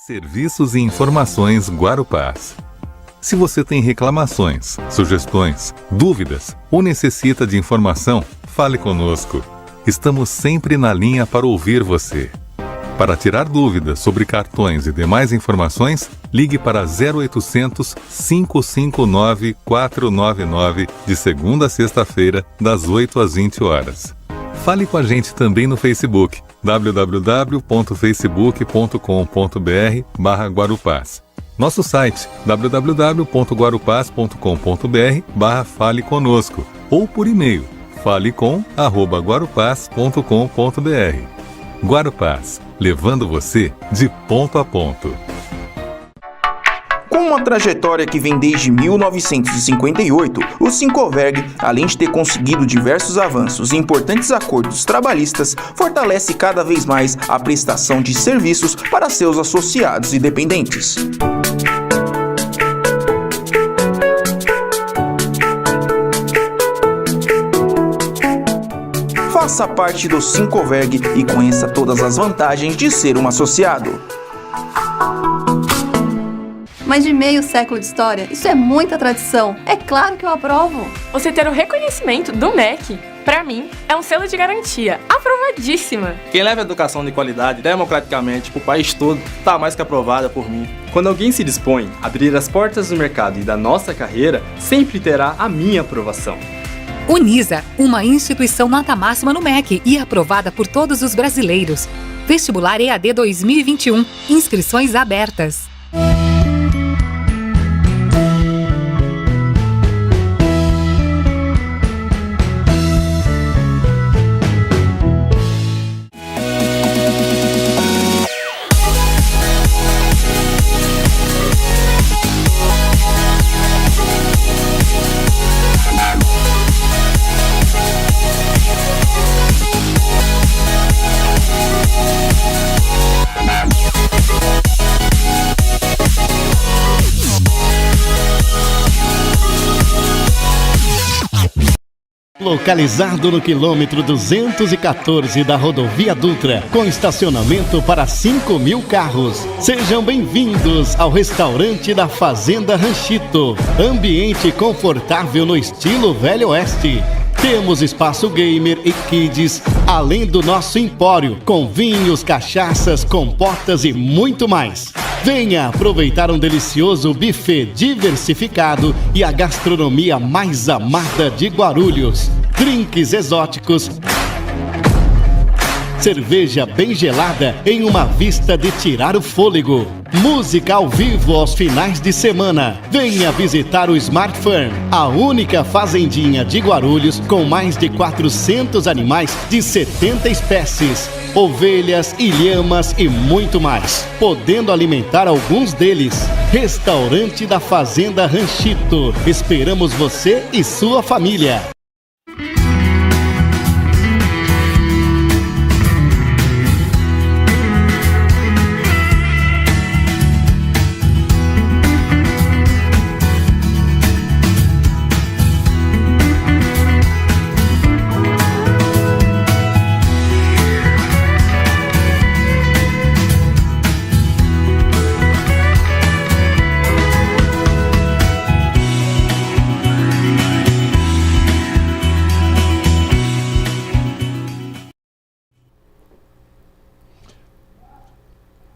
Serviços e informações Guarupás. Se você tem reclamações, sugestões, dúvidas ou necessita de informação, fale conosco. Estamos sempre na linha para ouvir você. Para tirar dúvidas sobre cartões e demais informações, ligue para 0800 559 499 de segunda a sexta-feira, das 8 às 20 horas. Fale com a gente também no Facebook, www.facebook.com.br/Guarupás. Nosso site, www.guarupás.com.br/Fale Conosco, ou por e-mail, falecom@guarupás.com.br. Guarupás, levando você de ponto a ponto. Com uma trajetória que vem desde 1958, o Sincoverg, além de ter conseguido diversos avanços e importantes acordos trabalhistas, fortalece cada vez mais a prestação de serviços para seus associados e dependentes. Faça parte do Sincoverg e conheça todas as vantagens de ser um associado. Mais de meio século de história, isso é muita tradição. É claro que eu aprovo. Você ter o reconhecimento do MEC, pra mim, é um selo de garantia. Aprovadíssima! Quem leva educação de qualidade democraticamente pro país todo, tá mais que aprovada por mim. Quando alguém se dispõe a abrir as portas do mercado e da nossa carreira, sempre terá a minha aprovação. Unisa, uma instituição nota máxima no MEC e aprovada por todos os brasileiros. Vestibular EAD 2021. Inscrições abertas. Localizado no quilômetro 214 da rodovia Dutra, com estacionamento para 5.000 carros. Sejam bem-vindos ao restaurante da Fazenda Ranchito. Ambiente confortável no estilo Velho Oeste. Temos espaço gamer e kids, além do nosso empório, com vinhos, cachaças, compotas e muito mais. Venha aproveitar um delicioso buffet diversificado e a gastronomia mais amada de Guarulhos. Drinks exóticos, cerveja bem gelada em uma vista de tirar o fôlego. Música ao vivo aos finais de semana. Venha visitar o Smart Farm, a única fazendinha de Guarulhos com mais de 400 animais de 70 espécies. Ovelhas, ilhamas e muito mais, podendo alimentar alguns deles. Restaurante da Fazenda Ranchito. Esperamos você e sua família.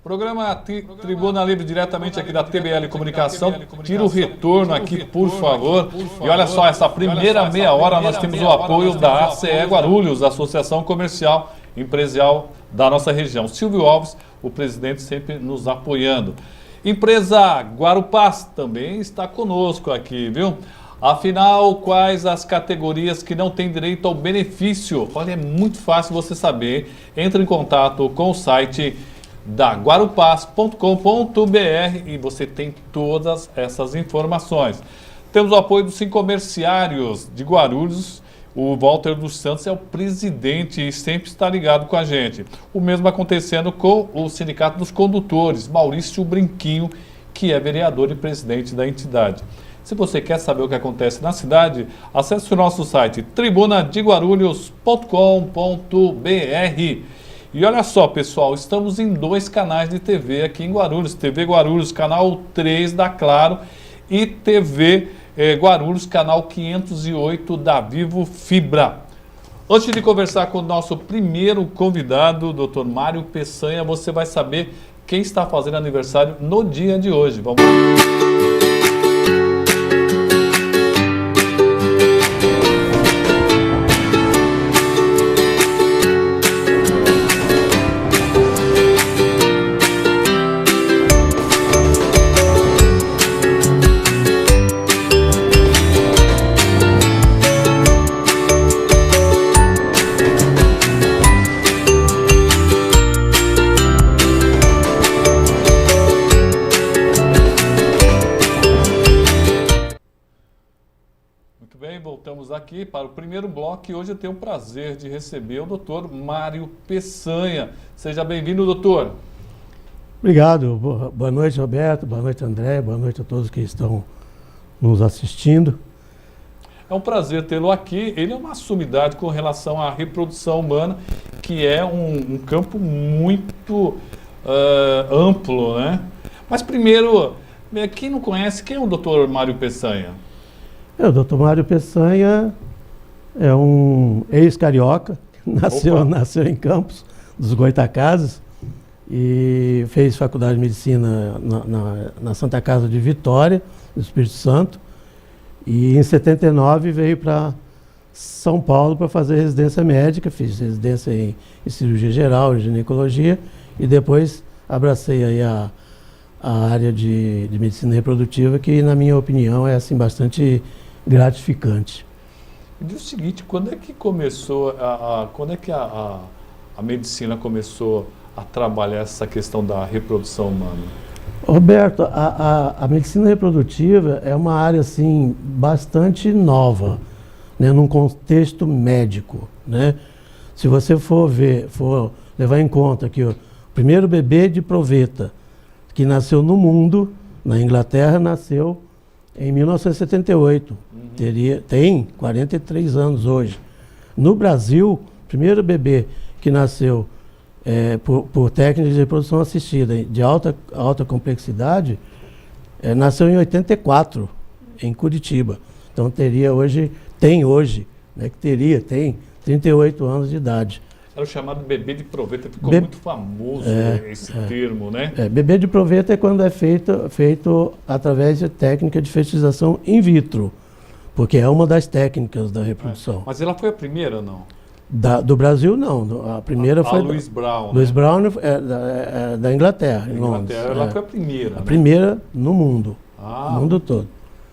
Programa Tribuna Livre, diretamente aqui da TBL Comunicação. Tira o retorno aqui, por favor. E olha só, essa primeira meia hora nós temos o apoio da ACE Guarulhos, Associação Comercial e Empresarial da nossa região. Silvio Alves, o presidente, sempre nos apoiando. Empresa Guarupás também está conosco aqui, viu? Afinal, quais as categorias que não têm direito ao benefício? Olha, é muito fácil você saber. Entre em contato com o site da guarupás.com.br e você tem todas essas informações. Temos o apoio dos Sincomerciários de Guarulhos. O Walter dos Santos é o presidente e sempre está ligado com a gente. O mesmo acontecendo com o Sindicato dos Condutores, Maurício Brinquinho, que é vereador e presidente da entidade. Se você quer saber o que acontece na cidade, acesse o nosso site tribunadeguarulhos.com.br. E olha só, pessoal, estamos em 2 canais de TV aqui em Guarulhos. TV Guarulhos, canal 3 da Claro, e TV Guarulhos, canal 508 da Vivo Fibra. Antes de conversar com o nosso primeiro convidado, o Dr. Mário Peçanha, você vai saber quem está fazendo aniversário no dia de hoje. Vamos lá. Voltamos aqui para o primeiro bloco e hoje eu tenho o prazer de receber o Dr. Mário Peçanha. Seja bem-vindo, doutor. Obrigado. Boa noite, Roberto. Boa noite, André. Boa noite a todos que estão nos assistindo. É um prazer tê-lo aqui. Ele é uma sumidade com relação à reprodução humana, que é um campo muito amplo, né? Mas primeiro, quem não conhece, quem é o Dr. Mário Peçanha? O Dr. Mário Peçanha é um ex-carioca, nasceu em Campos, dos Goitacazes, e fez faculdade de medicina na Santa Casa de Vitória, do Espírito Santo, e em 79 veio para São Paulo para fazer residência médica, fiz residência em cirurgia geral, em ginecologia, e depois abracei aí a área de medicina reprodutiva, que na minha opinião é assim bastante gratificante. Me diz o seguinte, quando é que começou, quando é que a medicina começou a trabalhar essa questão da reprodução humana? Roberto, a medicina reprodutiva é uma área assim bastante nova, né, num contexto médico, né? Se você for levar em conta que o primeiro bebê de proveta que nasceu no mundo, na Inglaterra, nasceu em 1978, tem 43 anos hoje. No Brasil, o primeiro bebê que nasceu por técnicas de reprodução assistida de alta complexidade, nasceu em 84, em Curitiba. Então tem hoje, né, tem 38 anos de idade. Era o chamado bebê de proveta, ficou muito famoso esse termo, né? Bebê de proveta é quando é feito através de técnica de fertilização in vitro, porque é uma das técnicas da reprodução. Mas ela foi a primeira ou não? Do Brasil, não. A primeira foi... Louis Brown. Louis Brown é da Inglaterra, em Londres. Ela foi a primeira, A primeira no mundo, no mundo todo.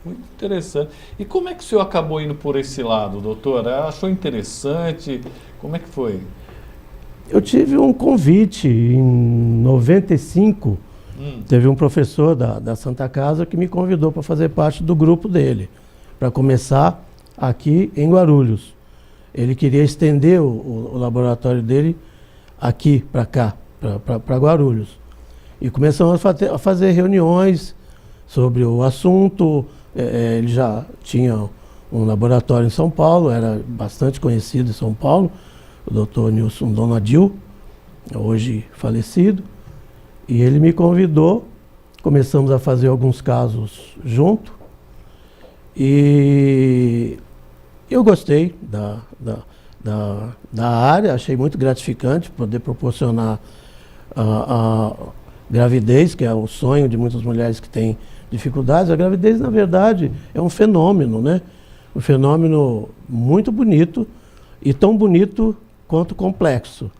Muito interessante. E como é que o senhor acabou indo por esse lado, doutor? Achou interessante? Como é que foi? Eu tive um convite em 95, teve um professor da Santa Casa que me convidou para fazer parte do grupo dele, para começar aqui em Guarulhos. Ele queria estender o laboratório dele aqui para cá, para Guarulhos. E começamos a fazer reuniões sobre o assunto. Ele já tinha um laboratório em São Paulo, era bastante conhecido em São Paulo, o Dr. Nilson Donadil, hoje falecido, e ele me convidou, começamos a fazer alguns casos junto, e eu gostei da área, achei muito gratificante poder proporcionar a gravidez, que é o sonho de muitas mulheres que têm dificuldades. A gravidez, na verdade, é um fenômeno, né? Um fenômeno muito bonito, e tão bonito quanto complexo.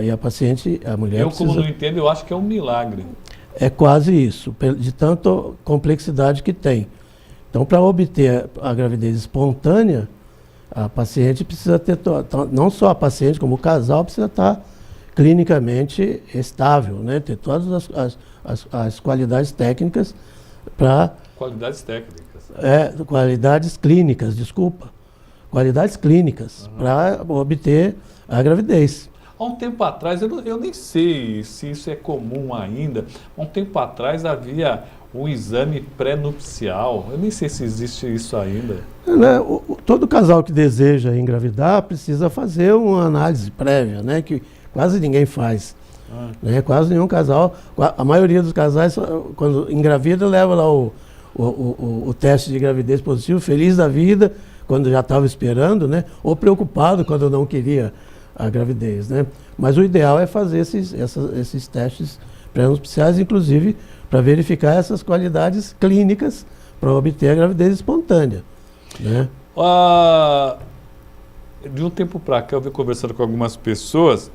E a paciente, a mulher como não entendo, eu acho que é um milagre. É quase isso, de tanta complexidade que tem. Então, para obter a gravidez espontânea, a paciente precisa ter, não só a paciente, como o casal, precisa estar clinicamente estável, né? Ter todas as qualidades técnicas para... Qualidades técnicas. Qualidades clínicas, desculpa. Qualidades clínicas para obter a gravidez. Há um tempo atrás, eu nem sei se isso é comum ainda, há um tempo atrás havia um exame pré-nupcial. Eu nem sei se existe isso ainda. Né, todo casal que deseja engravidar precisa fazer uma análise prévia, né, que quase ninguém faz. Né, quase nenhum casal, a maioria dos casais, quando engravida, leva lá o teste de gravidez positivo, feliz da vida, quando já estava esperando, né, ou preocupado quando não queria a gravidez. Né. Mas o ideal é fazer esses testes pré-nupciais, inclusive para verificar essas qualidades clínicas para obter a gravidez espontânea. Né. De um tempo para cá, eu venho conversando com algumas pessoas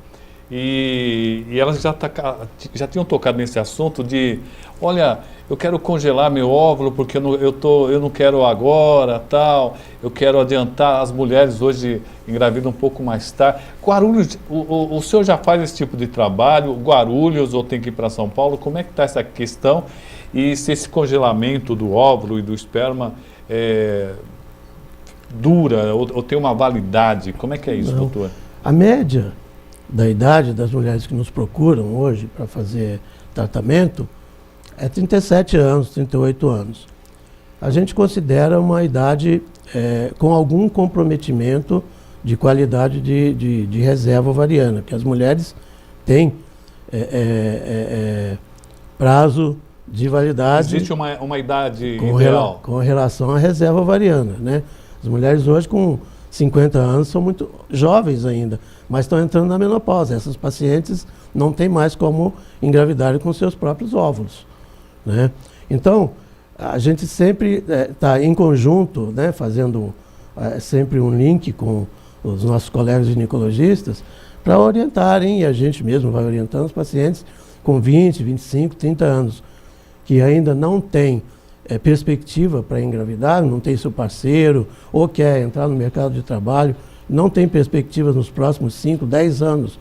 e elas já tinham tocado nesse assunto de, olha, eu quero congelar meu óvulo porque eu não quero agora, tal, eu quero adiantar. As mulheres hoje engravidam um pouco mais tarde. Guarulhos, o senhor já faz esse tipo de trabalho? Guarulhos, ou tem que ir para São Paulo? Como é que está essa questão? E se esse congelamento do óvulo e do esperma dura ou tem uma validade? Como é que é isso, doutor? A média da idade das mulheres que nos procuram hoje para fazer tratamento é 37 anos, 38 anos. A gente considera uma idade com algum comprometimento de qualidade de reserva ovariana, que as mulheres têm prazo de validade. Existe uma idade ideal? Com relação à reserva ovariana, né? As mulheres hoje com 50 anos são muito jovens ainda, mas estão entrando na menopausa. Essas pacientes não têm mais como engravidar com seus próprios óvulos. Né? Então, a gente sempre está em conjunto, né, fazendo sempre um link com os nossos colegas ginecologistas para orientarem, e a gente mesmo vai orientando os pacientes com 20, 25, 30 anos, que ainda não têm perspectiva para engravidar, não tem seu parceiro, ou quer entrar no mercado de trabalho, não tem perspectivas nos próximos 5, 10 anos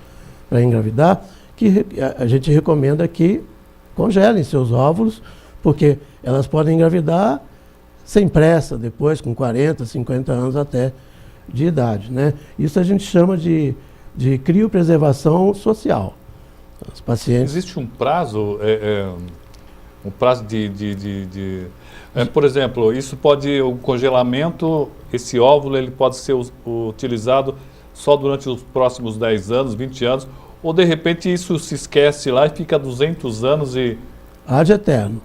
para engravidar, que a gente recomenda que congelem seus óvulos, porque elas podem engravidar sem pressa, depois com 40, 50 anos até de idade. Né? Isso a gente chama de criopreservação social. Os pacientes... Existe um prazo... Um prazo por exemplo, isso pode, o congelamento, esse óvulo, ele pode ser utilizado só durante os próximos 10 anos, 20 anos, ou de repente isso se esquece lá e fica 200 anos e... Ad eterno.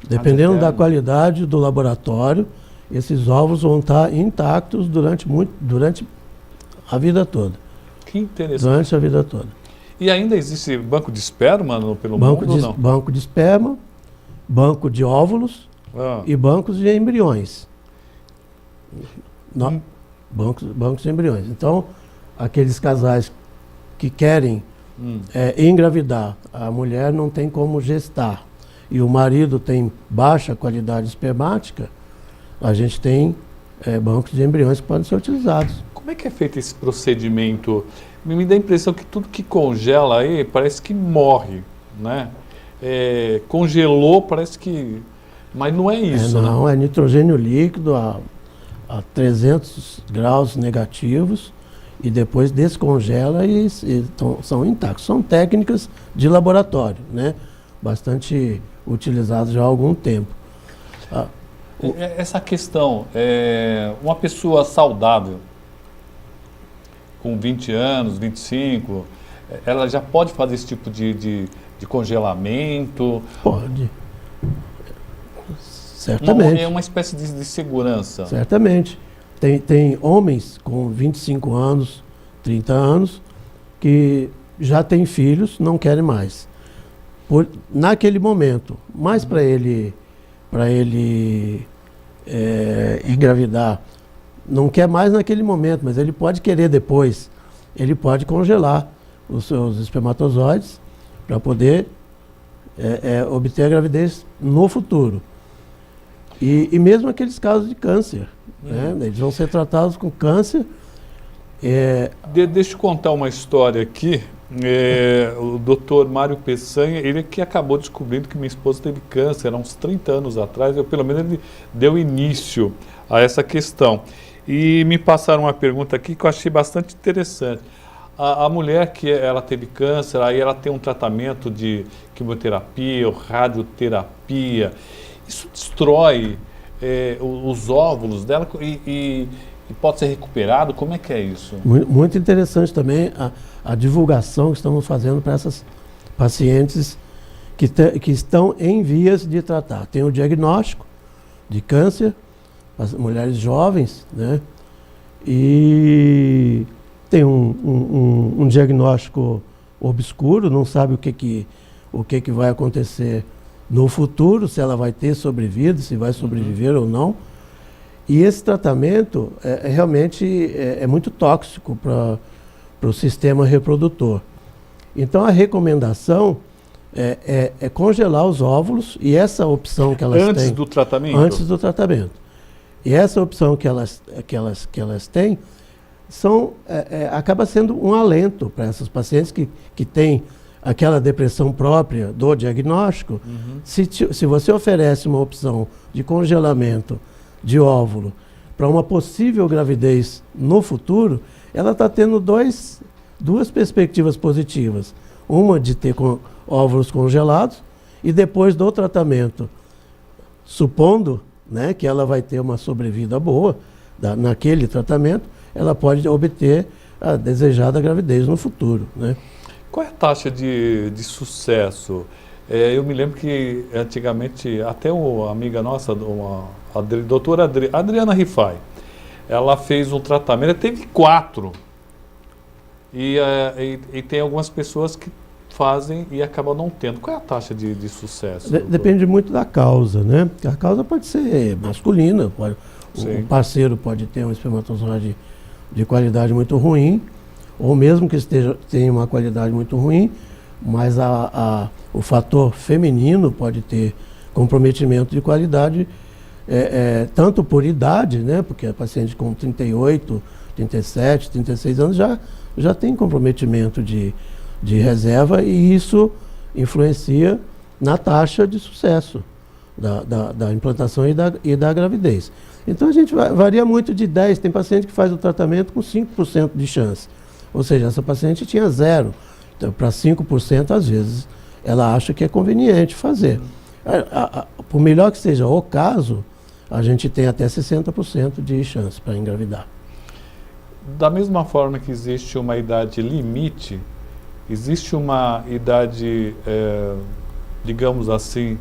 Dependendo da qualidade do laboratório, esses óvulos vão estar intactos durante a vida toda. Que interessante. Durante a vida toda. E ainda existe banco de esperma pelo mundo ou não? Banco de esperma, banco de óvulos e bancos de embriões. Bancos de embriões. Então, aqueles casais que querem engravidar, a mulher não tem como gestar, e o marido tem baixa qualidade espermática, a gente tem bancos de embriões que podem ser utilizados. Como é que é feito esse procedimento? Me dá a impressão que tudo que congela aí parece que morre, né? Congelou, parece que... Mas não é isso, não, né? É nitrogênio líquido a 300 graus negativos e depois descongela e são intactos. São técnicas de laboratório, né? Bastante utilizadas já há algum tempo. Essa questão, uma pessoa saudável, com 20 anos, 25, ela já pode fazer esse tipo de congelamento? Pode. Certamente. É uma espécie de segurança. Certamente. Tem homens com 25 anos, 30 anos, que já têm filhos, não querem mais. Naquele momento. Mas para ele engravidar, não quer mais naquele momento, mas ele pode querer depois. Ele pode congelar os seus espermatozoides para poder obter a gravidez no futuro. E mesmo aqueles casos de câncer, né? Eles vão ser tratados com câncer. Deixa eu contar uma história aqui. O doutor Mário Peçanha, ele que acabou descobrindo que minha esposa teve câncer há uns 30 anos atrás, pelo menos ele deu início a essa questão. E me passaram uma pergunta aqui que eu achei bastante interessante. A mulher que ela teve câncer, aí ela tem um tratamento de quimioterapia ou radioterapia. Isso destrói os óvulos dela e pode ser recuperado? Como é que é isso? Muito interessante também a divulgação que estamos fazendo para essas pacientes que estão em vias de tratar. Tem o diagnóstico de câncer, as mulheres jovens, né? E tem um diagnóstico obscuro, não sabe o que vai acontecer no futuro, se ela vai ter sobrevida, se vai sobreviver ou não. E esse tratamento realmente é muito tóxico para o sistema reprodutor. Então a recomendação é congelar os óvulos, e essa opção que elas têm... Antes do tratamento? Antes do tratamento. E essa opção que elas têm acaba sendo um alento para essas pacientes que têm aquela depressão própria do diagnóstico. Uhum. Se você oferece uma opção de congelamento de óvulo para uma possível gravidez no futuro, ela está tendo duas perspectivas positivas. Uma de ter óvulos congelados, e depois do tratamento, supondo, né, que ela vai ter uma sobrevida boa naquele tratamento, ela pode obter a desejada gravidez no futuro, né? Qual é a taxa de sucesso? Eu me lembro que antigamente, até uma amiga nossa, a doutora Adriana Rifai, ela fez um tratamento, ela teve 4. E tem algumas pessoas que fazem e acabam não tendo. Qual é a taxa de sucesso? Depende muito da causa, né? A causa pode ser masculina, o parceiro pode ter um espermatozoide de qualidade muito ruim, ou mesmo que tenha uma qualidade muito ruim, mas o fator feminino pode ter comprometimento de qualidade, tanto por idade, né? Porque a paciente com 38, 37, 36 anos já tem comprometimento de reserva, e isso influencia na taxa de sucesso da implantação e da gravidez. Então a gente varia muito de 10%, tem paciente que faz o tratamento com 5% de chance, ou seja, essa paciente tinha 0%, então para 5% às vezes ela acha que é conveniente fazer. Por melhor que seja o caso, a gente tem até 60% de chance para engravidar. Da mesma forma que existe uma idade limite, existe uma idade, digamos assim,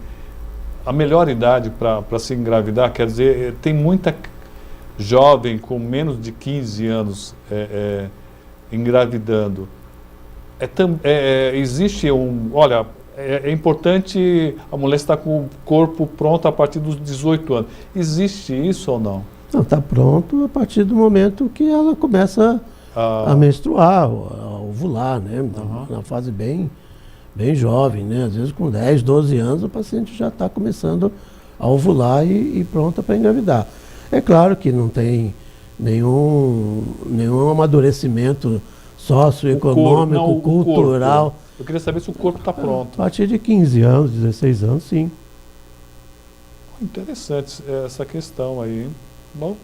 a melhor idade para se engravidar? Quer dizer, tem muita jovem com menos de 15 anos engravidando. Existe olha, é importante a mulher estar com o corpo pronto a partir dos 18 anos. Existe isso ou não? Não, está pronto a partir do momento que ela começa a menstruar, a ovular, né? Na fase bem jovem, né? Às vezes com 10, 12 anos o paciente já está começando a ovular e pronta para engravidar. É claro que não tem nenhum amadurecimento socioeconômico, cultural. Eu queria saber se o corpo está pronto. A partir de 15 anos, 16 anos, sim. Interessante essa questão aí. Bom,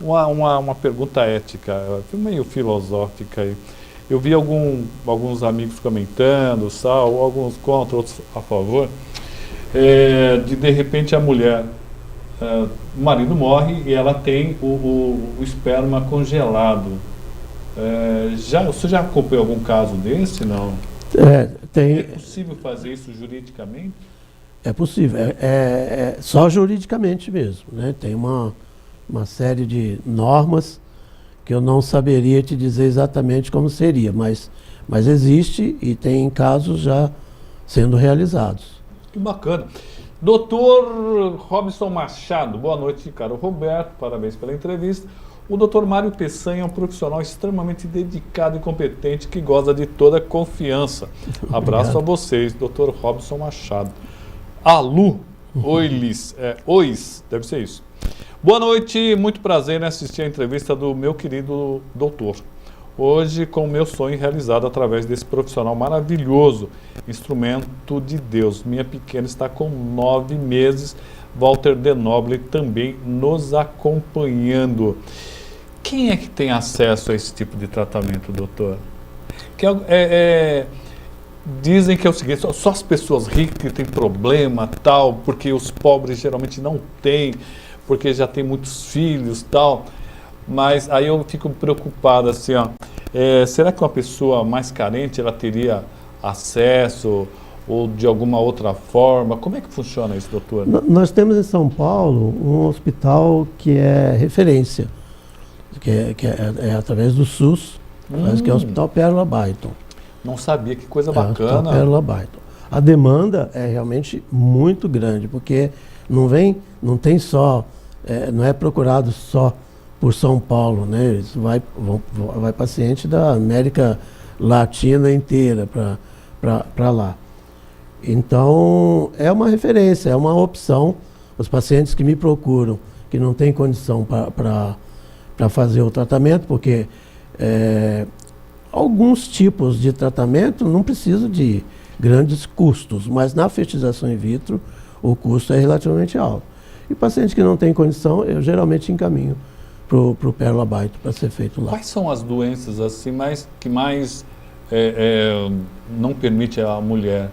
uma pergunta ética, meio filosófica aí. Eu vi alguns amigos comentando, alguns contra, outros a favor, de repente a mulher, o marido morre e ela tem o esperma congelado. Você já acompanhou algum caso desse, não? É possível fazer isso juridicamente? É possível, só juridicamente mesmo, né? Tem uma série de normas que eu não saberia te dizer exatamente como seria, mas existe e tem casos já sendo realizados. Que bacana. Doutor Robson Machado, boa noite, caro Roberto, parabéns pela entrevista. O Dr. Mário Peçanha é um profissional extremamente dedicado e competente que goza de toda a confiança. Abraço a vocês, Dr. Robson Machado. Alu, Ois, deve ser isso. Boa noite, muito prazer em assistir a entrevista do meu querido doutor. Hoje com o meu sonho realizado através desse profissional maravilhoso, instrumento de Deus. Minha pequena está com 9 meses, Walter De Noble também nos acompanhando. Quem é que tem acesso a esse tipo de tratamento, doutor? Dizem que é o seguinte, só as pessoas ricas têm problema, tal, porque os pobres geralmente não têm, porque já tem muitos filhos, tal. Mas aí eu fico preocupado, assim, ó, será que uma pessoa mais carente, ela teria acesso ou de alguma outra forma? Como é que funciona isso, doutor? Nós temos em São Paulo um hospital que é referência, que é através do SUS, mas que é o Hospital Pérola Baiton. Não sabia, que coisa O bacana. Hospital Pérola Baiton. A demanda é realmente muito grande, porque não tem só, não é procurado só por São Paulo, né? Isso vai paciente da América Latina inteira para lá. Então, é uma referência, é uma opção. Os pacientes que me procuram, que não têm condição para fazer o tratamento, porque alguns tipos de tratamento não precisam de grandes custos, mas na fertilização in vitro o custo é relativamente alto. E pacientes que não têm condição, eu geralmente encaminho para o Pérola Baiton para ser feito lá. Quais são as doenças assim que mais não permite a mulher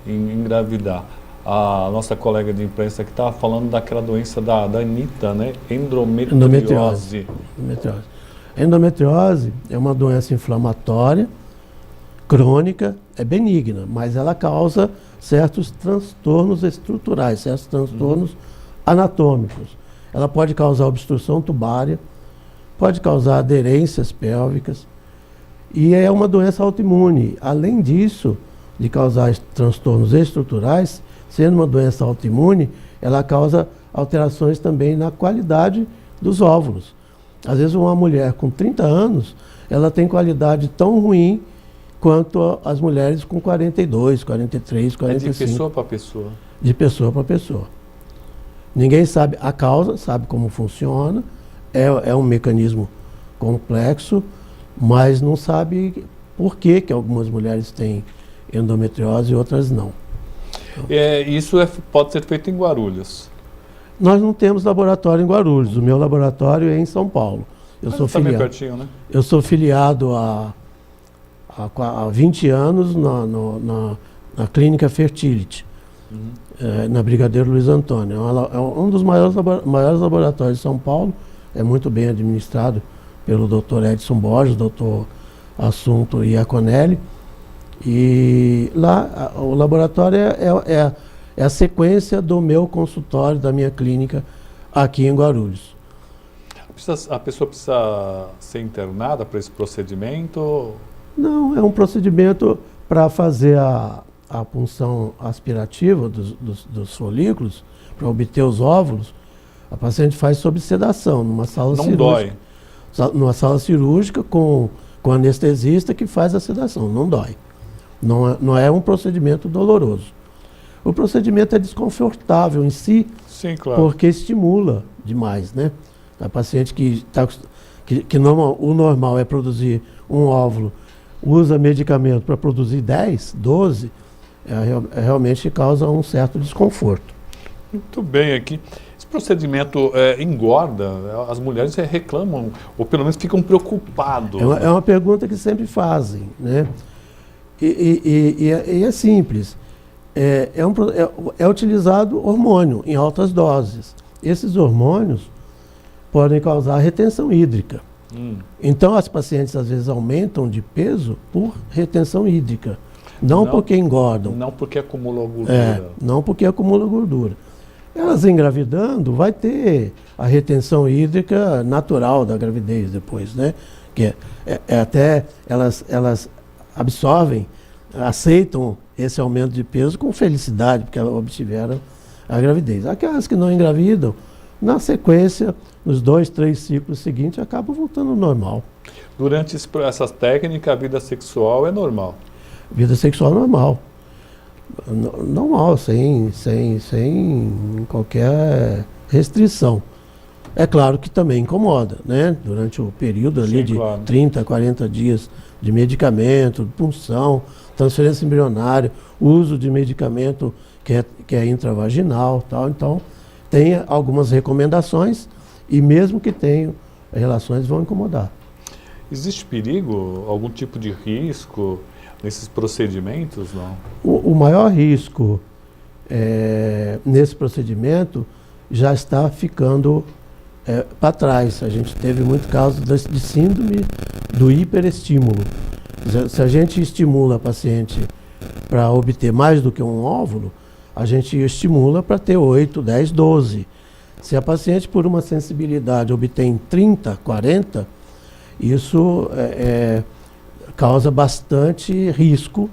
engravidar? A nossa colega de imprensa que estava falando daquela doença da Anitta, né? Endometriose. A endometriose é uma doença inflamatória, crônica, é benigna, mas ela causa certos transtornos estruturais, certos transtornos anatômicos. Ela pode causar obstrução tubária, pode causar aderências pélvicas e é uma doença autoimune. Além disso, de causar transtornos estruturais, sendo uma doença autoimune, ela causa alterações também na qualidade dos óvulos. Às vezes uma mulher com 30 anos, ela tem qualidade tão ruim quanto as mulheres com 42, 43, 45. É de pessoa para pessoa? De pessoa para pessoa. Ninguém sabe a causa, sabe como funciona, é um mecanismo complexo, mas não sabe por que algumas mulheres têm endometriose e outras não. Isso pode ser feito em Guarulhos? Nós não temos laboratório em Guarulhos, o meu laboratório é em São Paulo. Eu sou filiado, pertinho, né? Eu sou filiado há 20 anos na Clínica Fertility, na Brigadeiro Luiz Antônio. É um dos maiores laboratórios de São Paulo, é muito bem administrado pelo Dr. Edson Borges, Dr. Assunto Iaconelli. E lá o laboratório é a sequência do meu consultório, da minha clínica aqui em Guarulhos. A pessoa precisa ser internada para esse procedimento? Não, é um procedimento para fazer a punção aspirativa dos folículos, para obter os óvulos. A paciente faz sob sedação, numa sala cirúrgica. Não dói? Numa sala cirúrgica com anestesista que faz a sedação, não dói. Não é um procedimento doloroso. O procedimento é desconfortável em si, sim, claro, porque estimula demais, né? A paciente o normal é produzir um óvulo, usa medicamento para produzir 10, 12, realmente causa um certo desconforto. Muito bem aqui. Esse procedimento engorda? As mulheres reclamam, ou pelo menos ficam preocupadas. É uma pergunta que sempre fazem, né? E é simples. É utilizado hormônio em altas doses. Esses hormônios podem causar retenção hídrica. Então as pacientes às vezes aumentam de peso por retenção hídrica. Não porque engordam. Não porque acumula gordura. Não porque acumula gordura. Elas engravidando vai ter a retenção hídrica natural da gravidez depois, né? Que até elas absorvem, aceitam esse aumento de peso com felicidade, porque elas obtiveram a gravidez. Aquelas que não engravidam, na sequência, nos 2, 3 ciclos seguintes, acabam voltando ao normal. Durante essas técnicas, a vida sexual é normal? Vida sexual normal. Normal, sem qualquer restrição. É claro que também incomoda, né? Durante o período ali de 30, 40 dias de medicamento, punção, transferência embrionária, uso de medicamento que é intravaginal, tal. Então, tem algumas recomendações e mesmo que tenha relações vão incomodar. Existe perigo, algum tipo de risco nesses procedimentos, não? O maior risco nesse procedimento já está ficando para trás. A gente teve muito caso de síndrome do hiperestímulo. Se a gente estimula a paciente para obter mais do que um óvulo, a gente estimula para ter 8, 10, 12. Se a paciente, por uma sensibilidade, obtém 30, 40, isso causa bastante risco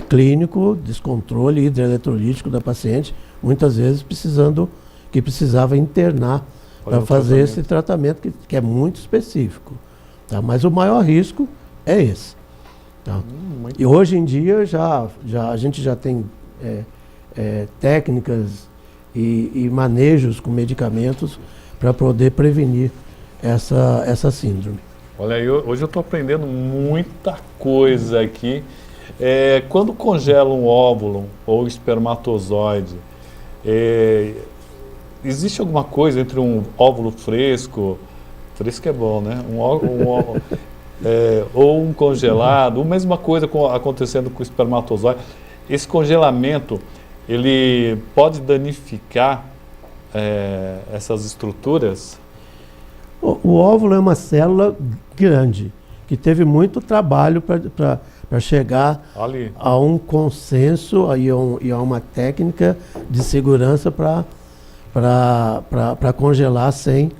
clínico, descontrole hidroeletrolítico da paciente, muitas vezes precisava internar para fazer esse tratamento que é muito específico. Tá? Mas o maior risco é esse. Tá? E hoje em dia a gente já tem técnicas e manejos com medicamentos para poder prevenir essa síndrome. Olha, hoje eu estou aprendendo muita coisa aqui. Quando congela um óvulo ou espermatozoide, existe alguma coisa entre um óvulo fresco é bom, né? Ou um congelado, a mesma coisa acontecendo com o espermatozoide. Esse congelamento, ele pode danificar essas estruturas? O óvulo é uma célula grande, que teve muito trabalho para chegar ali a um consenso e a uma técnica de segurança para congelar sem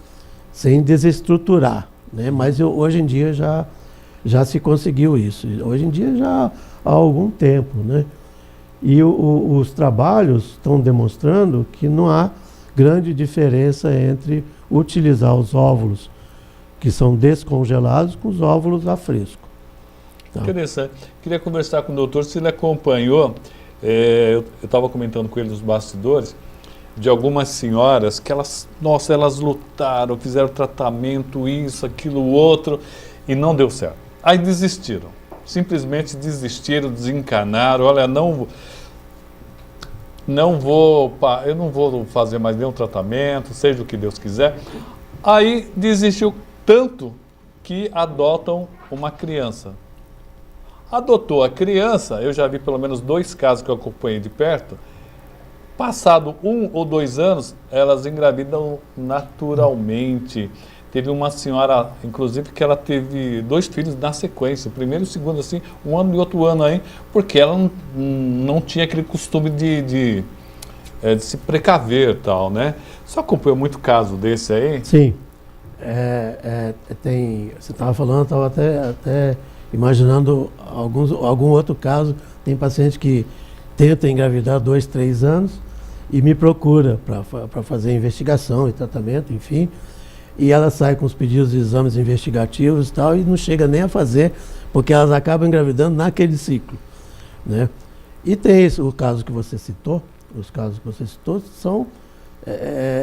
desestruturar. Né? Mas hoje em dia já se conseguiu isso. Hoje em dia já há algum tempo. Né? E os trabalhos estão demonstrando que não há grande diferença entre utilizar os óvulos que são descongelados com os óvulos a fresco. Tá? Interessante. Queria conversar com o doutor se ele acompanhou, eu estava comentando com ele nos bastidores, de algumas senhoras que elas lutaram, fizeram tratamento, isso, aquilo, outro, e não deu certo. Aí desistiram. Simplesmente desistiram, desencanaram. Olha, eu não vou fazer mais nenhum tratamento, seja o que Deus quiser. Aí desistiu tanto que adotam uma criança. Adotou a criança, eu já vi pelo menos 2 casos que eu acompanhei de perto. Passado 1 ou 2 anos, elas engravidam naturalmente. Teve uma senhora, inclusive, que ela teve 2 filhos na sequência, o primeiro e o segundo, assim, um ano e outro ano aí, porque ela não tinha aquele costume de se precaver e tal, né? Você acompanhou muito caso desse aí? Sim. Você estava falando, estava até imaginando algum outro caso. Tem paciente que tenta engravidar 2, 3 anos e me procura para fazer investigação e tratamento, enfim. E ela sai com os pedidos de exames investigativos e tal, e não chega nem a fazer, porque elas acabam engravidando naquele ciclo. Né? E tem o caso que você citou, os casos que você citou são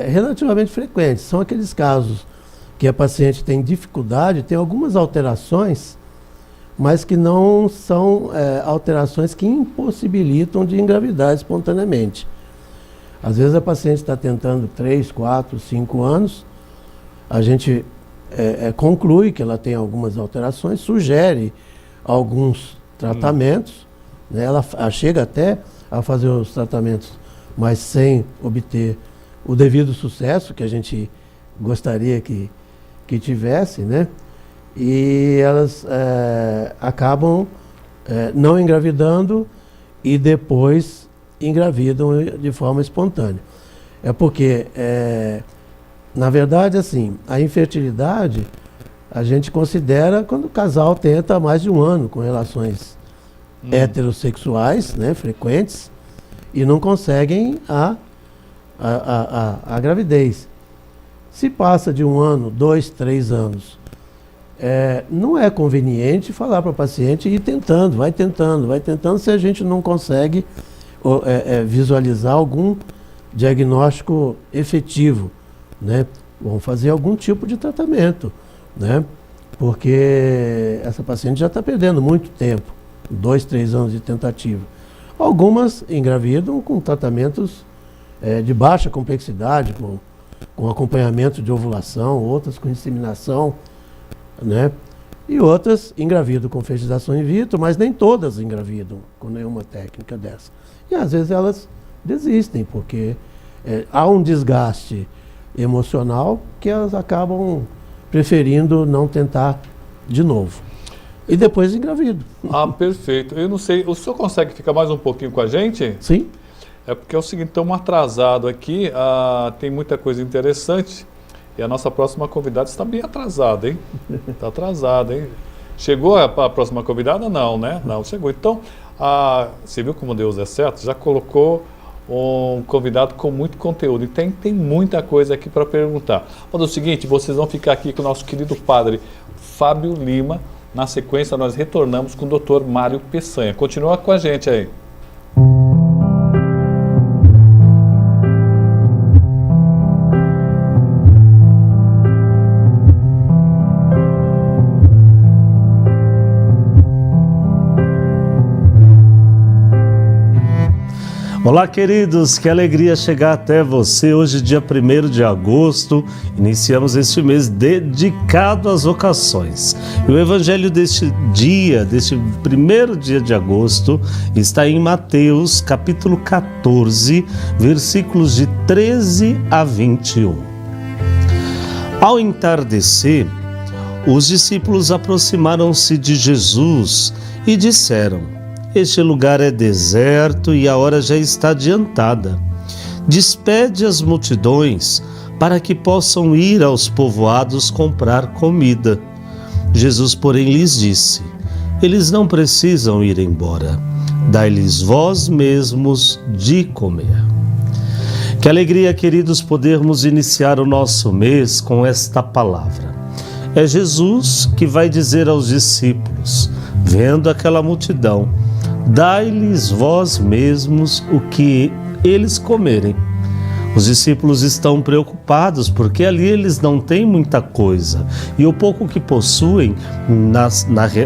relativamente frequentes. São aqueles casos que a paciente tem dificuldade, tem algumas alterações, mas que não são alterações que impossibilitam de engravidar espontaneamente. Às vezes a paciente está tentando 3, 4, 5 anos, a gente conclui que ela tem algumas alterações, sugere alguns tratamentos, né? Ela chega até a fazer os tratamentos, mas sem obter o devido sucesso que a gente gostaria que tivesse, né? E elas acabam não engravidando e depois engravidam de forma espontânea. É porque, na verdade, assim, a infertilidade a gente considera quando o casal tenta há mais de 1 ano com relações heterossexuais, né, frequentes, e não conseguem a gravidez. Se passa de 1 ano, 2, 3 anos, não é conveniente falar para o paciente ir tentando, vai tentando, se a gente não consegue visualizar algum diagnóstico efetivo, né? Vamos fazer algum tipo de tratamento, né? Porque essa paciente já está perdendo muito tempo, 2, 3 anos de tentativa. Algumas engravidam com tratamentos de baixa complexidade, com com acompanhamento de ovulação, outras com inseminação, né? E outras engravidam com fertilização in vitro, mas nem todas engravidam com nenhuma técnica dessa. E às vezes elas desistem, porque há um desgaste emocional que elas acabam preferindo não tentar de novo. E depois engravidam. Ah, perfeito. Eu não sei, o senhor consegue ficar mais um pouquinho com a gente? Sim. É porque é o seguinte, estamos atrasados aqui, tem muita coisa interessante e a nossa próxima convidada está bem atrasada, hein? Está atrasada, hein? Chegou a próxima convidada? Não, né? Não, chegou. Então, você viu como Deus é certo? Já colocou um convidado com muito conteúdo e tem muita coisa aqui para perguntar. Mas é o seguinte, vocês vão ficar aqui com o nosso querido padre Fábio Lima. Na sequência, nós retornamos com o Dr. Mário Peçanha. Continua com a gente aí. Olá, queridos, que alegria chegar até você. Hoje, dia 1º de agosto, iniciamos este mês dedicado às vocações. E o evangelho deste primeiro dia de agosto, está em Mateus, capítulo 14, versículos de 13 a 21. Ao entardecer, os discípulos aproximaram-se de Jesus e disseram: este lugar é deserto e a hora já está adiantada. Despede as multidões para que possam ir aos povoados comprar comida. Jesus, porém, lhes disse: eles não precisam ir embora. Dai-lhes vós mesmos de comer. Que alegria, queridos, podermos iniciar o nosso mês com esta palavra. É Jesus que vai dizer aos discípulos, vendo aquela multidão: dai-lhes vós mesmos o que eles comerem. Os discípulos estão preocupados porque ali eles não têm muita coisa e o pouco que possuem,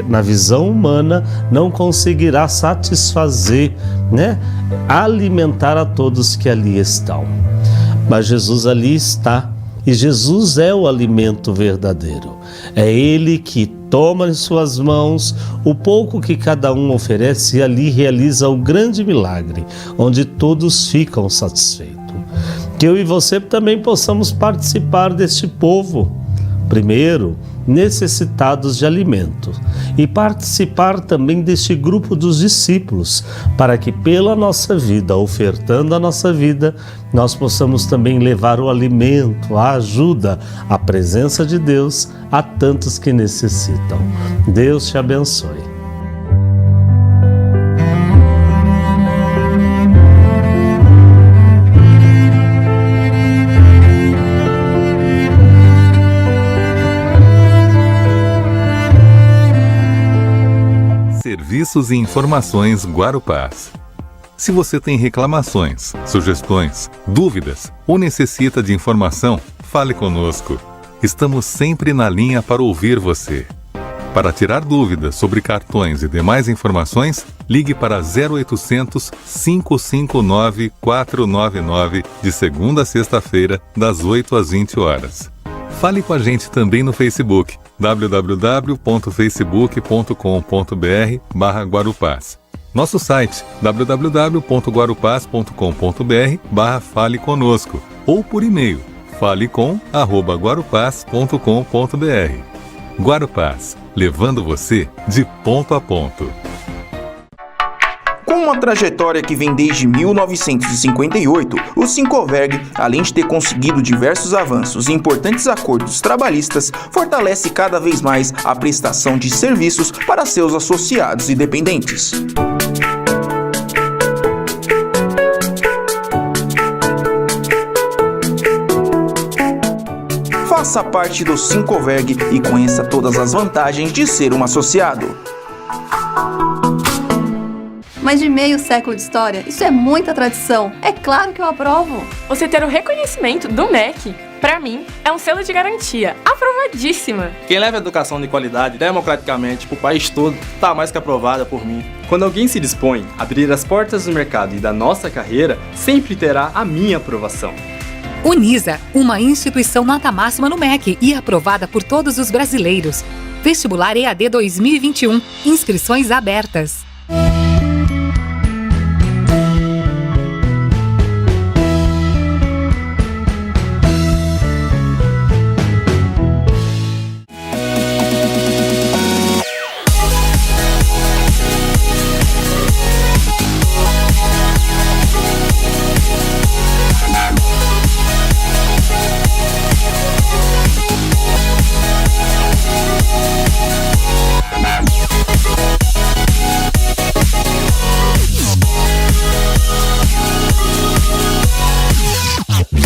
na visão humana, não conseguirá satisfazer, alimentar a todos que ali estão. Mas Jesus ali está. E Jesus é o alimento verdadeiro. É Ele que toma em suas mãos o pouco que cada um oferece e ali realiza o grande milagre, onde todos ficam satisfeitos. Que eu e você também possamos participar deste povo, primeiro, necessitados de alimento, e participar também deste grupo dos discípulos, para que pela nossa vida, ofertando a nossa vida, nós possamos também levar o alimento, a ajuda, a presença de Deus a tantos que necessitam. Deus te abençoe. Serviços e informações Guarupás. Se você tem reclamações, sugestões, dúvidas ou necessita de informação, fale conosco. Estamos sempre na linha para ouvir você. Para tirar dúvidas sobre cartões e demais informações, ligue para 0800 559 499 de segunda a sexta-feira, das 8 às 20 horas. Fale com a gente também no Facebook, www.facebook.com.br/Guarupás. Nosso site, www.guarupás.com.br/Fale Conosco, ou por e-mail, falecom@guarupás.com.br. Guarupás, levando você de ponto a ponto. Com uma trajetória que vem desde 1958, o Sincoverg, além de ter conseguido diversos avanços e importantes acordos trabalhistas, fortalece cada vez mais a prestação de serviços para seus associados e dependentes. Faça parte do Sincoverg e conheça todas as vantagens de ser um associado. Mais de meio século de história, isso é muita tradição. É claro que eu aprovo. Você ter o reconhecimento do MEC, pra mim, é um selo de garantia, aprovadíssima. Quem leva educação de qualidade democraticamente pro país todo, tá mais que aprovada por mim. Quando alguém se dispõe a abrir as portas do mercado e da nossa carreira, sempre terá a minha aprovação. Unisa, uma instituição nota máxima no MEC e aprovada por todos os brasileiros. Vestibular EAD 2021. Inscrições abertas.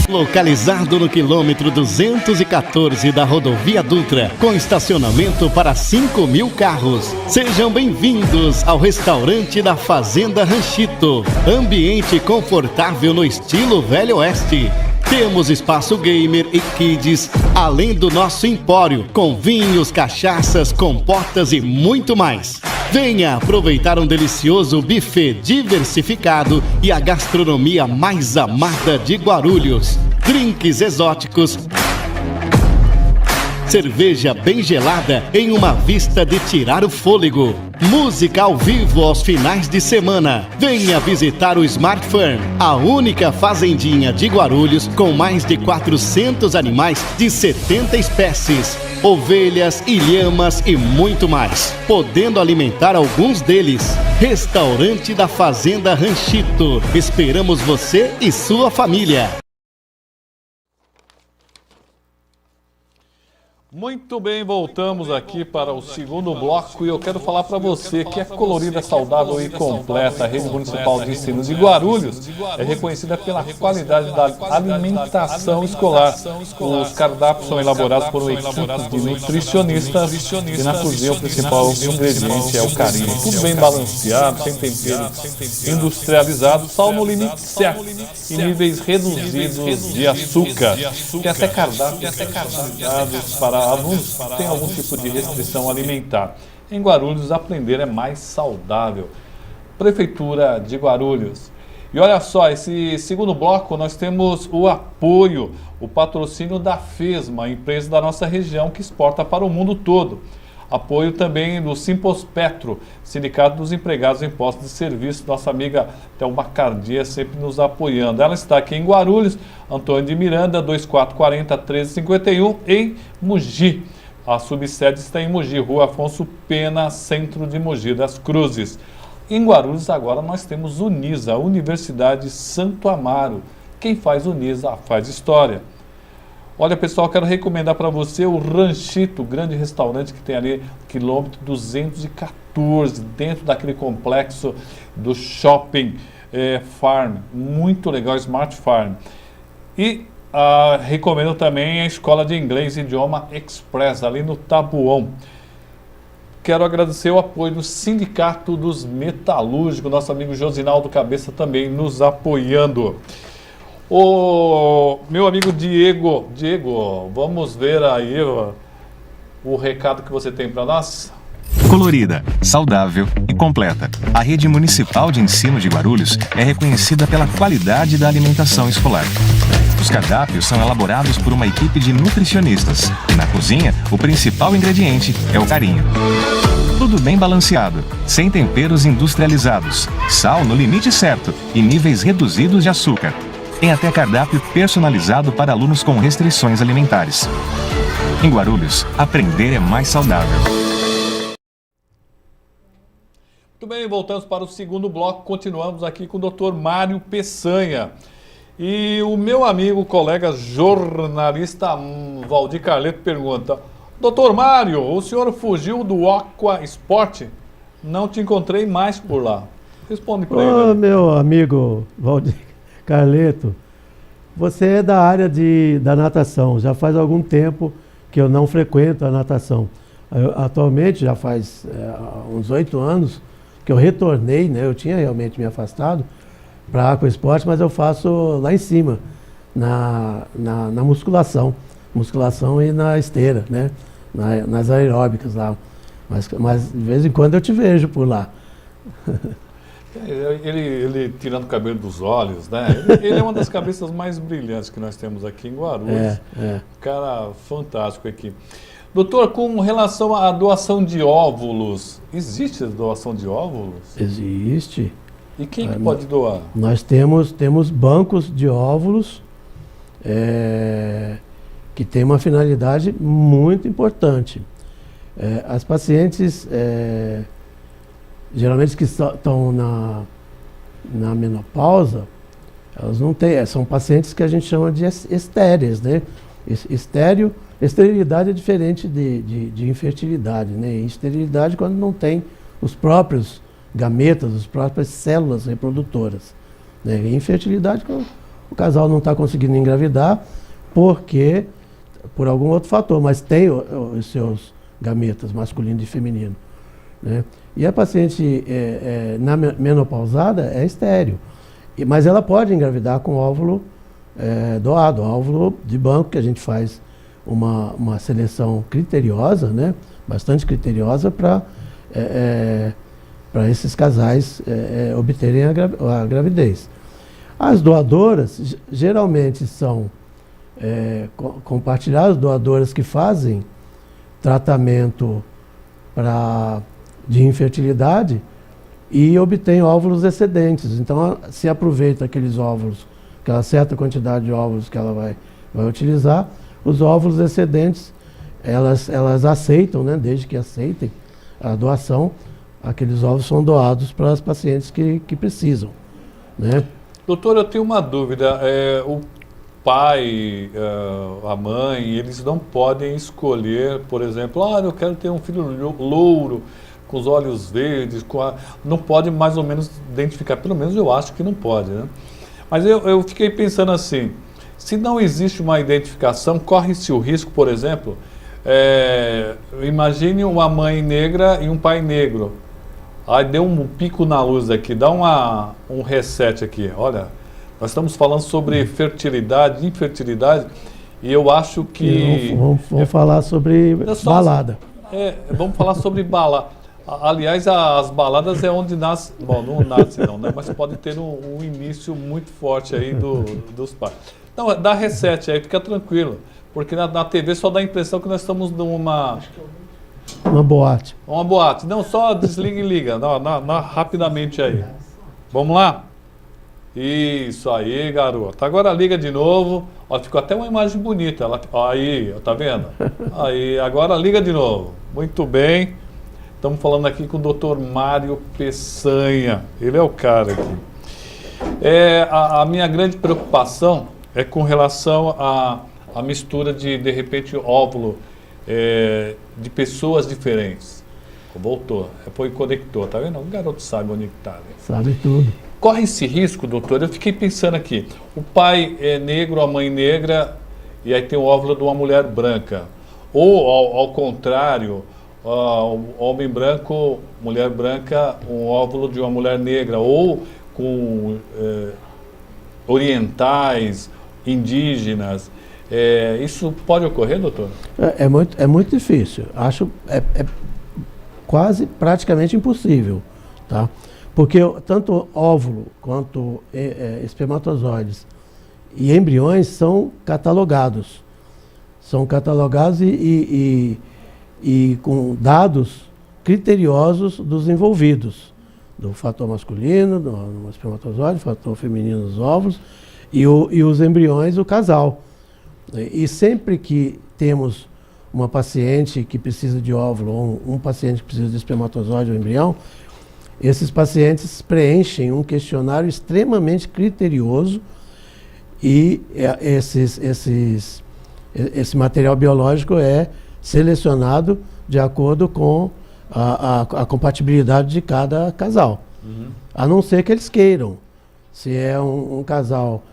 Localizado no quilômetro 214 da Rodovia Dutra, com estacionamento para 5.000 carros. Sejam bem-vindos ao restaurante da Fazenda Ranchito. Ambiente confortável no estilo Velho Oeste. Temos espaço gamer e kids, além do nosso empório, com vinhos, cachaças, compotas e muito mais. Venha aproveitar um delicioso buffet diversificado e a gastronomia mais amada de Guarulhos. Drinks exóticos, cerveja bem gelada em uma vista de tirar o fôlego. Música ao vivo aos finais de semana. Venha visitar o Smart Farm, a única fazendinha de Guarulhos com mais de 400 animais de 70 espécies. Ovelhas, ilhamas e muito mais, podendo alimentar alguns deles. Restaurante da Fazenda Ranchito. Esperamos você e sua família. Muito bem, voltamos aqui para o segundo bloco e eu quero falar para você que é colorida, saudável e completa. A Rede Municipal de Ensino de Guarulhos é reconhecida pela qualidade da alimentação escolar. Os cardápios são elaborados por uma equipe de nutricionistas e na cozinha o principal ingrediente é o carinho. Tudo bem balanceado, sem tempero industrializado, sal no limite certo e níveis reduzidos de açúcar. Tem até cardápios para alunos que têm algum tipo de restrição alimentar. Em Guarulhos, aprender é mais saudável. Prefeitura de Guarulhos. E olha só, esse segundo bloco nós temos o apoio, o patrocínio da FESMA, empresa da nossa região que exporta para o mundo todo. Apoio também do Simpospetro, Sindicato dos Empregados em Postos de Serviço. Nossa amiga Thelma Cardia sempre nos apoiando. Ela está aqui em Guarulhos, Antônio de Miranda, 2440-1351, em Mogi. A subsede está em Mogi, Rua Afonso Pena, centro de Mogi das Cruzes. Em Guarulhos agora nós temos Unisa, Universidade Santo Amaro. Quem faz Unisa faz história. Olha, pessoal, quero recomendar para você o Ranchito, grande restaurante que tem ali, quilômetro 214, dentro daquele complexo do Shopping Farm. Muito legal, Smart Farm. E recomendo também a Escola de Inglês e Idioma Express, ali no Tabuão. Quero agradecer o apoio do Sindicato dos Metalúrgicos, nosso amigo Josinaldo Cabeça também nos apoiando. O meu amigo Diego, vamos ver aí o recado que você tem para nós? Colorida, saudável e completa. A Rede Municipal de Ensino de Guarulhos é reconhecida pela qualidade da alimentação escolar. Os cardápios são elaborados por uma equipe de nutricionistas e na cozinha o principal ingrediente é o carinho. Tudo bem balanceado, sem temperos industrializados, sal no limite certo e níveis reduzidos de açúcar. Tem até cardápio personalizado para alunos com restrições alimentares. Em Guarulhos, aprender é mais saudável. Muito bem, voltamos para o segundo bloco. Continuamos aqui com o Dr. Mário Peçanha. E o meu amigo, colega jornalista Valdir Carleto pergunta: Dr. Mário, o senhor fugiu do Aqua Sport? Não te encontrei mais por lá. Responde para ele. Meu amigo Valdir Carleto, você é da área da natação. Já faz algum tempo que eu não frequento a natação. Atualmente, já faz uns 8 anos que eu retornei, né? Eu tinha realmente me afastado para a Aquasport, mas eu faço lá em cima, na musculação e na esteira, né? Nas aeróbicas lá. Mas de vez em quando eu te vejo por lá. Ele tirando o cabelo dos olhos, né? Ele é uma das cabeças mais brilhantes que nós temos aqui em Guarulhos. Cara fantástico aqui. Doutor, com relação à doação de óvulos, existe a doação de óvulos? Existe. E quem que pode doar? Nós temos bancos de óvulos que tem uma finalidade muito importante. As pacientes, geralmente que estão na menopausa, elas não têm, são pacientes que a gente chama de estéreis, né? Esterilidade é diferente de infertilidade, né? Esterilidade quando não tem os próprios gametas, as próprias células reprodutoras, né? E infertilidade quando o casal não está conseguindo engravidar por algum outro fator, mas tem os seus gametas, masculino e feminino, né? E a paciente na menopausada é estéril, mas ela pode engravidar com óvulo doado, óvulo de banco, que a gente faz uma seleção criteriosa, né? Bastante criteriosa para esses casais obterem a gravidez. As doadoras geralmente são compartilhadas, doadoras que fazem tratamento de infertilidade e obtêm óvulos excedentes. Então, se aproveita aqueles óvulos, aquela certa quantidade de óvulos que ela vai utilizar, os óvulos excedentes, elas aceitam, né, desde que aceitem a doação, aqueles óvulos são doados para as pacientes que precisam, né? Doutor, eu tenho uma dúvida. O pai, a mãe, eles não podem escolher, por exemplo, eu quero ter um filho louro, com os olhos verdes, não pode mais ou menos identificar, pelo menos eu acho que não pode, né? Mas eu fiquei pensando assim, se não existe uma identificação, corre-se o risco, por exemplo, imagine uma mãe negra e um pai negro. Aí deu um pico na luz aqui, dá um reset aqui. Olha, nós estamos falando sobre fertilidade, infertilidade, e eu acho que... Vamos falar sobre balada. Vamos falar sobre balada. Aliás, as baladas é onde nasce... Bom, não nasce não, né? Mas pode ter um início muito forte aí dos pais. Então, dá reset aí, fica tranquilo. Porque na TV só dá a impressão que nós estamos numa... Uma boate. Uma boate. Não, só desliga e liga. Rapidamente aí. Vamos lá? Isso aí, garoto. Agora liga de novo. Ó, ficou até uma imagem bonita. Aí, tá vendo? Aí, agora liga de novo. Muito bem. Estamos falando aqui com o Dr. Mário Peçanha. Ele é o cara aqui. A minha grande preocupação é com relação à mistura de repente, óvulo de pessoas diferentes. Voltou, foi e conectou, tá vendo? O garoto sabe onde está. Né? Sabe tudo. Corre esse risco, doutor, eu fiquei pensando aqui, o pai é negro, a mãe negra, e aí tem o óvulo de uma mulher branca. Ou, ao contrário, homem branco, mulher branca, um óvulo de uma mulher negra, ou com orientais, indígenas. Isso pode ocorrer, doutor? É muito difícil. Acho quase praticamente impossível, tá? Porque tanto óvulo quanto espermatozoides e embriões são catalogados. São catalogados e com criteriosos dos envolvidos, do fator masculino, do espermatozoide, fator feminino dos óvulos e os embriões, o casal. E sempre que temos uma paciente que precisa de óvulo ou um paciente que precisa de espermatozoide ou embrião, esses pacientes preenchem um questionário extremamente criterioso e esse material biológico é selecionado de acordo com a compatibilidade de cada casal. Uhum. A não ser que eles queiram. Se é um casal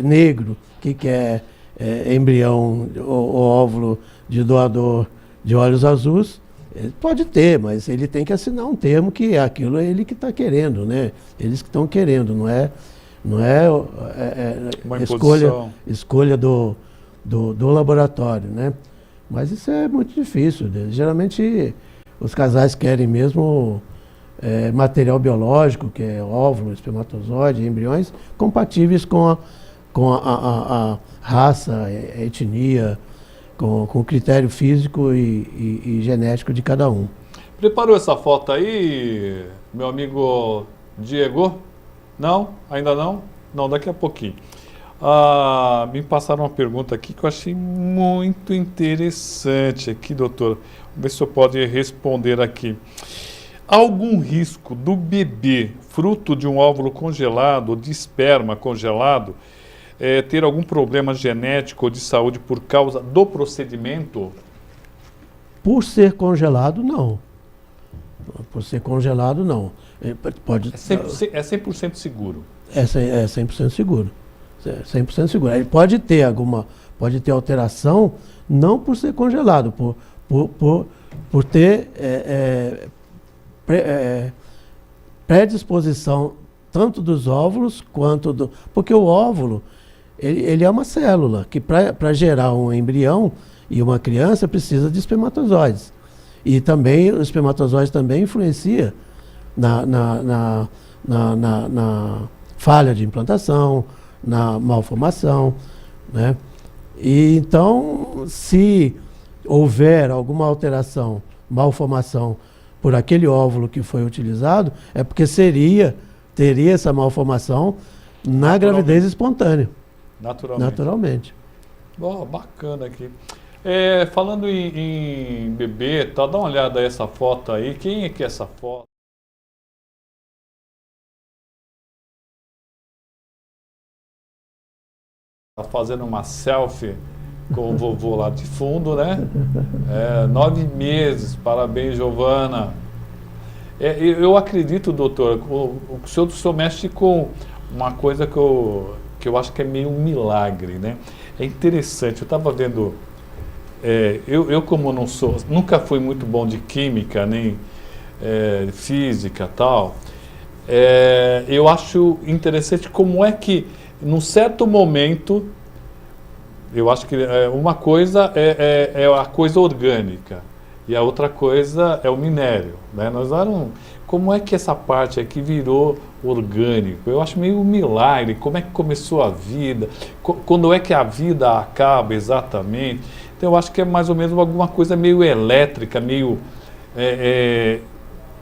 negro que quer embrião ou óvulo de doador de olhos azuis, ele pode ter, mas ele tem que assinar um termo que aquilo é ele que está querendo, né? Eles que estão querendo, não é escolha do laboratório, né? Mas isso é muito difícil. Geralmente os casais querem mesmo material biológico, que é óvulo, espermatozoide, embriões, compatíveis com a raça, a etnia, com o critério físico e genético de cada um. Preparou essa foto aí, meu amigo Diego? Não? Ainda não? Não, daqui a pouquinho. Me passaram uma pergunta aqui que eu achei muito interessante aqui, doutor. Vamos ver se eu pode responder aqui. Há algum risco do bebê, fruto de um óvulo congelado ou de esperma congelado, ter algum problema genético ou de saúde por causa do procedimento? Por ser congelado, não. Por ser congelado, não. Pode, é 100% seguro? É 100% seguro. 100% seguro. Ele pode ter alteração, não por ser congelado, por ter predisposição tanto dos óvulos quanto do... Porque o óvulo, ele é uma célula que para gerar um embrião e uma criança precisa de espermatozoides. E também, o espermatozoide também influencia na falha de implantação, na malformação, né? E então, se houver alguma alteração, malformação por aquele óvulo que foi utilizado, é porque teria essa malformação na gravidez espontânea. Naturalmente. Bom, bacana aqui. Falando em bebê, tá, dá uma olhada aí essa foto aí. Quem é que é essa foto? Tá fazendo uma selfie com o vovô lá de fundo, né? 9 meses, parabéns, Giovana. Eu acredito, doutor, o senhor mexe com uma coisa que eu acho que é meio um milagre, né? É interessante, eu estava vendo... eu como nunca fui muito bom de química, nem física e tal, eu acho interessante como é que, num certo momento, eu acho que uma coisa é a coisa orgânica e a outra coisa é o minério, né? Como é que essa parte aqui virou orgânico? Eu acho meio um milagre, como é que começou a vida, quando é que a vida acaba exatamente. Então eu acho que é mais ou menos alguma coisa meio elétrica, meio...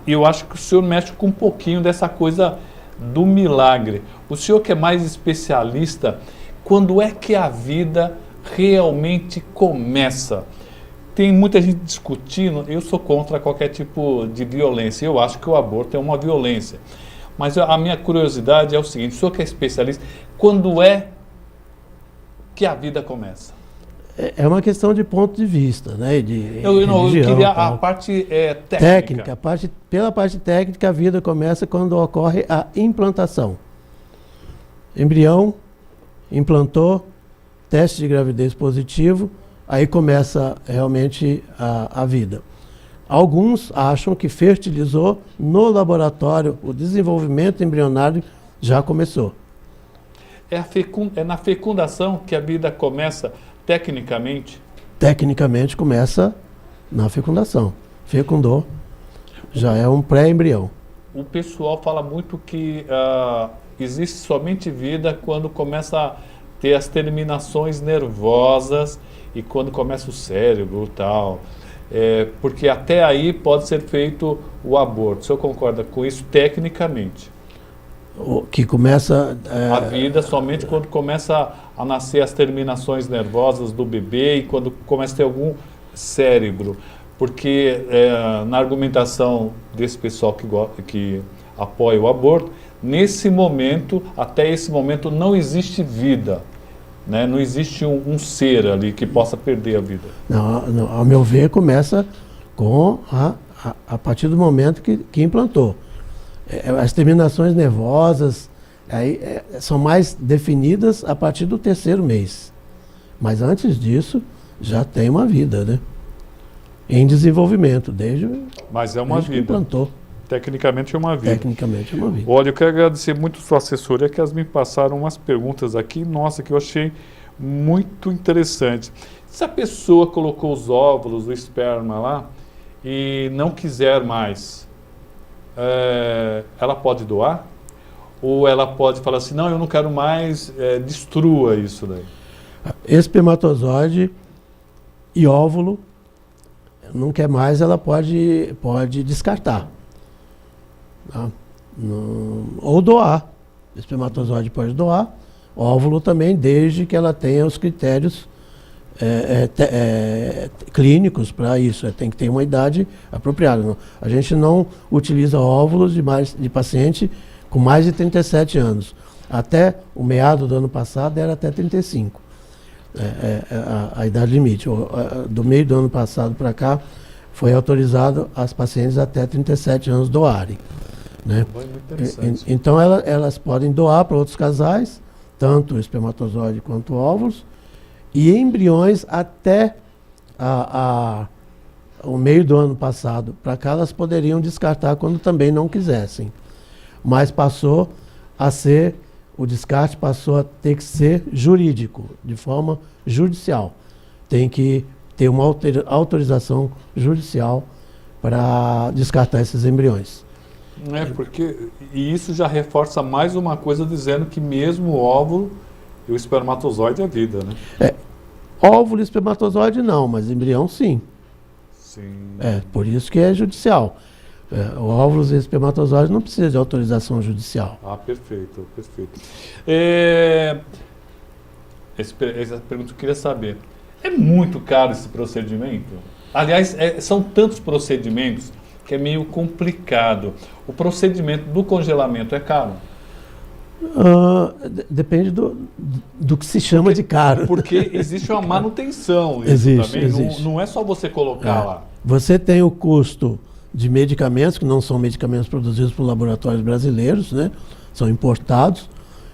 eu acho que o senhor mexe com um pouquinho dessa coisa do milagre. O senhor que é mais especialista, quando é que a vida realmente começa? Tem muita gente discutindo, eu sou contra qualquer tipo de violência, eu acho que o aborto é uma violência. Mas a minha curiosidade é o seguinte, o senhor que é especialista, quando é que a vida começa? É uma questão de ponto de vista, né? Eu queria a parte técnica. Pela parte técnica, a vida começa quando ocorre a implantação. Embrião, implantou, teste de gravidez positivo, aí começa realmente a vida. Alguns acham que fertilizou no laboratório, o desenvolvimento embrionário já começou. É na fecundação que a vida começa tecnicamente? Tecnicamente começa na fecundação. Fecundou, já é um pré-embrião. O pessoal fala muito que existe somente vida quando começa a ter as terminações nervosas e quando começa o cérebro e tal. Porque até aí pode ser feito o aborto. O senhor concorda com isso tecnicamente? Que começa... a vida somente quando começa a nascer as terminações nervosas do bebê e quando começa a ter algum cérebro. Porque na argumentação desse pessoal que apoia o aborto, nesse momento, até esse momento, não existe vida. Né? Não existe um ser ali que possa perder a vida. Não, ao meu ver, começa com a partir do momento que implantou. As terminações nervosas são mais definidas a partir do 3º mês. Mas antes disso, já tem uma vida, né? Em desenvolvimento, Mas é uma vida. Que implantou. Tecnicamente é uma vida. Tecnicamente é uma vida. Olha, eu quero agradecer muito a sua assessoria, que elas me passaram umas perguntas aqui, nossa, que eu achei muito interessante. Se a pessoa colocou os óvulos, o esperma lá, e não quiser mais, ela pode doar? Ou ela pode falar assim, não, eu não quero mais, destrua isso daí? Espermatozoide e óvulo, não quer mais, ela pode descartar. Tá? Ou doar. Espermatozoide pode doar, óvulo também, desde que ela tenha os critérios clínicos para isso. Tem que ter uma idade apropriada. A gente não utiliza óvulos de paciente com mais de 37 anos. Até o meado do ano passado era até 35. A idade limite. Do meio do ano passado para cá, foi autorizado as pacientes até 37 anos doarem. Né? Então elas podem doar para outros casais, tanto o espermatozoide quanto óvulos, e embriões até o meio do ano passado para cá, elas poderiam descartar quando também não quisessem. Mas o descarte passou a ter que ser jurídico, de forma judicial. Tem que ter uma autorização judicial para descartar esses embriões. E isso já reforça mais uma coisa, dizendo que mesmo o óvulo e o espermatozoide é vida, né? Óvulo e espermatozoide não, mas embrião sim. Por isso que é judicial. Óvulos e espermatozoides não precisam de autorização judicial. Perfeito. Essa pergunta eu queria saber. É muito caro esse procedimento? Aliás, são tantos procedimentos que é meio complicado. O procedimento do congelamento é caro? Depende do que se chama de caro. Porque existe uma manutenção. Existe. Não é só você colocar lá. Você tem o custo de medicamentos, que não são medicamentos produzidos por laboratórios brasileiros, né? São importados.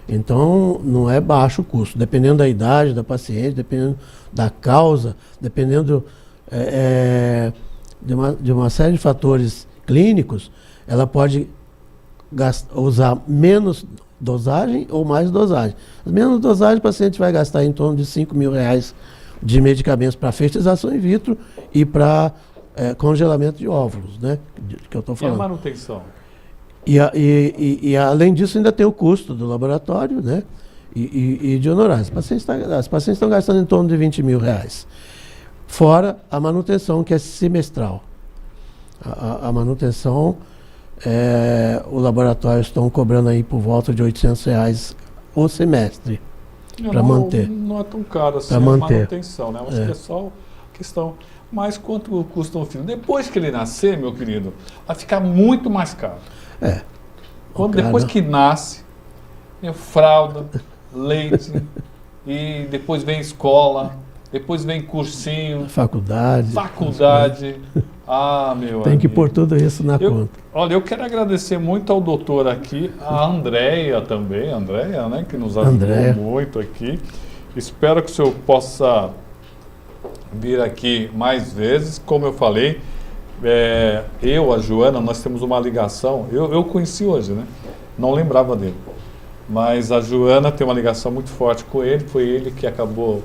Então, não é baixo o custo. Dependendo da idade da paciente, dependendo da causa, dependendo de uma série de fatores clínicos, ela pode usar menos dosagem ou mais dosagem. As menos dosagem, o paciente vai gastar em torno de R$5.000 de medicamentos para fertilização in vitro e para congelamento de óvulos, né? Que eu estou falando. E a manutenção? E além disso, ainda tem o custo do laboratório, né? E de honorários. As pacientes estão gastando em torno de R$20.000. Fora a manutenção, que é semestral. A manutenção, o laboratório estão cobrando aí por volta de R$800 o semestre para manter. Não é tão caro assim a manutenção, né? Acho que é só questão. Mas quanto custa um filho? Depois que ele nascer, meu querido, vai ficar muito mais caro. Depois que nasce, fralda, leite, e depois vem escola, depois vem cursinho. Faculdade. Meu Tem que pôr tudo isso na conta. Olha, eu quero agradecer muito ao doutor aqui, a Andréia também, né, que nos ajudou muito aqui. Espero que o senhor possa vir aqui mais vezes. Como eu falei, a Joana, nós temos uma ligação. Eu conheci hoje, né? Não lembrava dele. Mas a Joana tem uma ligação muito forte com ele. Foi ele que acabou,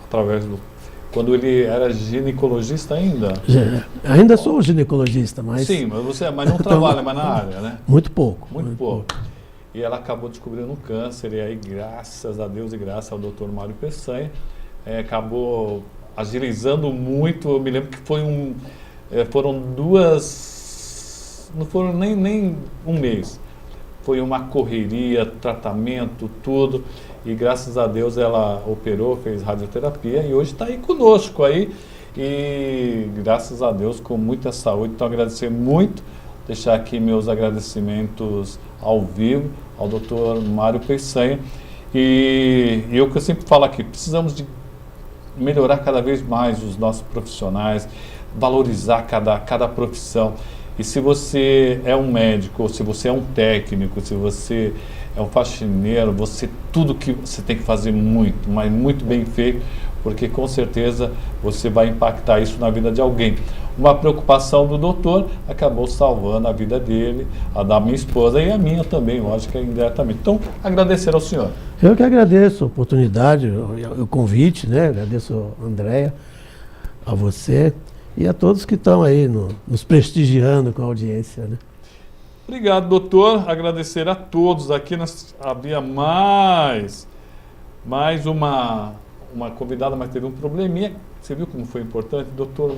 através do... Quando ele era ginecologista ainda? Ainda sou ginecologista, mas... Sim, mas não trabalha mais na área, né? Muito pouco. Muito pouco. E ela acabou descobrindo um câncer. E aí, graças a Deus e graças ao Dr. Mário Peçanha, acabou agilizando muito. Eu me lembro que foram duas... Não foram nem um mês. Foi uma correria, tratamento, tudo. E graças a Deus ela operou, fez radioterapia e hoje está aí conosco aí. E graças a Deus com muita saúde. Então agradecer muito, deixar aqui meus agradecimentos ao vivo ao Dr. Mário Peçanha. E eu que eu sempre falo aqui, precisamos de melhorar cada vez mais os nossos profissionais, valorizar cada profissão. E se você é um médico, ou se você é um técnico, se você é um faxineiro, tudo que você tem que fazer muito, mas muito bem feito, porque com certeza você vai impactar isso na vida de alguém. Uma preocupação do doutor acabou salvando a vida dele, a da minha esposa e a minha também, lógico, indiretamente. Então, agradecer ao senhor. Eu que agradeço a oportunidade, o convite, né? Agradeço a Andréia, a você e a todos que estão aí nos prestigiando com a audiência, né? Obrigado, doutor. Agradecer a todos aqui. Havia mais uma convidada, mas teve um probleminha. Você viu como foi importante? Doutor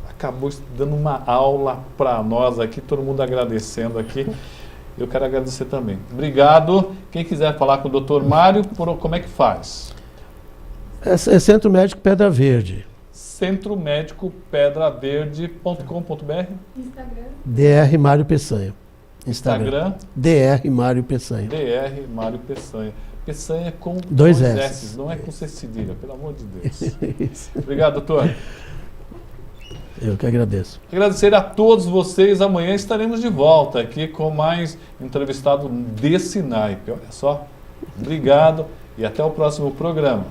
acabou dando uma aula para nós aqui, todo mundo agradecendo aqui. Eu quero agradecer também. Obrigado. Quem quiser falar com o doutor Mário, como é que faz? É Centro Médico Pedra Verde. centromedicopedraverde.com.br. Instagram. DR Mário Peçanha. Instagram. DR Mário Peçanha. DR Mário Peçanha. Peçanha com dois S, não é com C cedilha, pelo amor de Deus. Obrigado, doutor. Eu que agradeço. Agradecer a todos vocês. Amanhã estaremos de volta aqui com mais entrevistado desse naipe. Olha só. Obrigado e até o próximo programa.